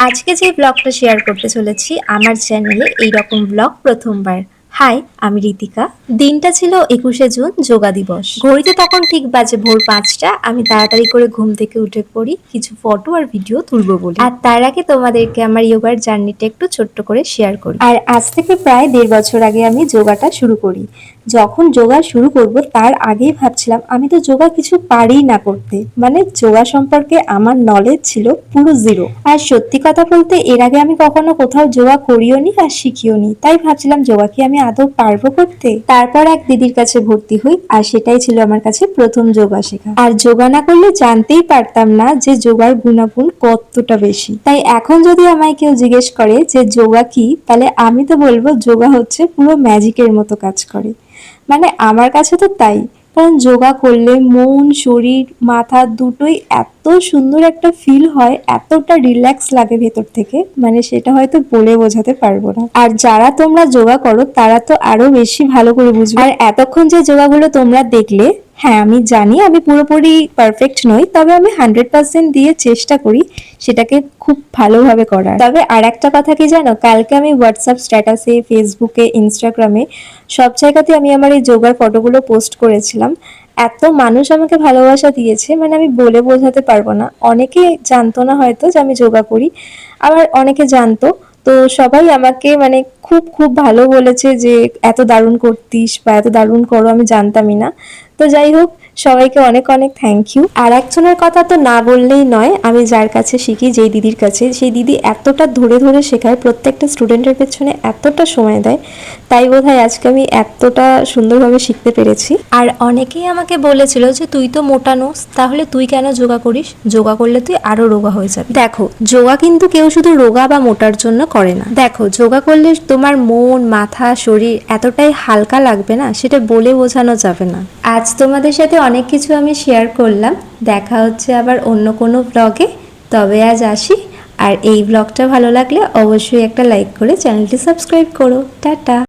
আজকে যে ব্লগটা শেয়ার করতে চলেছি আমার চ্যানেলে এইরকম ব্লগ প্রথমবার। হাই, আমি ঋতিকা। দিনটা ছিল 21শে জুন, যোগা দিবস। ঘড়িতে তখন ঠিক বাজে ভোর 5টা। আমি তাড়াতাড়ি করে ঘুম থেকে উঠে পড়ি কিছু ফটো আর ভিডিও তুলবো বলে। আর তার আগে তোমাদেরকে আমার যোগার জার্নিটা একটু ছোট্ট করে শেয়ার করি। আর আজ থেকে প্রায় 1.5 বছর আগে আমি যোগাটা শুরু করি। যখন যোগা শুরু করব তার আগেই ভাবছিলাম আমি তো যোগা কিছু পারি না করতে, মানে যোগা সম্পর্কে আমার নলেজ ছিল পুরো জিরো। আর সত্যি কথা বলতে এর আগে আমি কখনো কোথাও যোগা করিও নি আর শিখিও নি, তাই ভাবছিলাম যোগা কি আমি আদৌ পারবো করতে। তারপর এক দিদির কাছে ভর্তি হই আর সেটাই ছিল আমার কাছে প্রথম যোগা শেখা। আর যোগা না করলে জানতেই পারতাম না যে যোগার গুণাগুণ কতটা বেশি। তাই এখন যদি আমায় কেউ জিজ্ঞেস করে যে যোগা কি, তাহলে আমি তো বলবো যোগা হচ্ছে পুরো ম্যাজিকের মতো কাজ করে। মানে আমার কাছে তো তাই। কারণ যোগা করলে মন, শরীর, মাথা দুটোই এত সুন্দর একটা ফিল হয়, এতটা রিল্যাক্স লাগে ভেতর থেকে, মানে সেটা হয়তো বলে বোঝাতে পারবো না। আর যারা তোমরা যোগা করো তারা তো আরো বেশি ভালো করে বুঝবে। আর এতক্ষণ যে যোগাগুলো তোমরা দেখলে, হ্যাঁ আমি জানি আমি পুরোপুরি পারফেক্ট নই, তবে আমি 100% দিয়ে চেষ্টা করি সেটাকে খুব ভালোভাবে করার। তবে আর একটা কথা কি জানো, কালকে আমি হোয়াটসঅ্যাপ স্ট্যাটাসে, ফেসবুকে, ইনস্টাগ্রামে সব জায়গাতে আমি আমার এই যোগার ফটোগুলো পোস্ট করেছিলাম। এত মানুষ আমাকে ভালোবাসা দিয়েছে, মানে আমি বলে বোঝাতে পারবো না। অনেকে জানতো না হয়তো যে আমি যোগা করি, আবার অনেকে জানতো। তো সবাই আমাকে মানে খুব খুব ভালো বলেছে যে এত দারুণ করতিস বা এত দারুণ করো, আমি জানতামই না। তো যাই হোক, সবাইকে অনেক অনেক থ্যাংক ইউ। আর একজনের কথা তো না বললেই নয়, আমি যার কাছে শিখি, যেই দিদির কাছে, সেই দিদি এতটা ধরে ধরে শেখায়, প্রত্যেকটা স্টুডেন্টের পেছনে এতটা সময় দেয়, তাই বোধহয় আজকে আমি এতটা সুন্দরভাবে শিখতে পেরেছি। আর অনেকেই আমাকে বলেছিল যে তুই তো মোটা নোস, তাহলে তুই কেন যোগা করিস, যোগা করলে তুই আরো রোগা হয়ে যাবি। দেখো, যোগা কিন্তু কেউ শুধু রোগা বা মোটার জন্য করে না। দেখো, যোগা করলে তোমার মন, মাথা, শরীর এতটাই হালকা লাগবে না, সেটা বলে বোঝানো যাবে না। আজ তোমাদের সাথে অনেক কিছু আমি শেয়ার করলাম। দেখা হচ্ছে আবার অন্য কোনো ব্লগে। তবে আজ আসি। আর এই ব্লগটা ভালো লাগলে অবশ্যই একটা লাইক করে চ্যানেলটি সাবস্ক্রাইব করো। টাটা।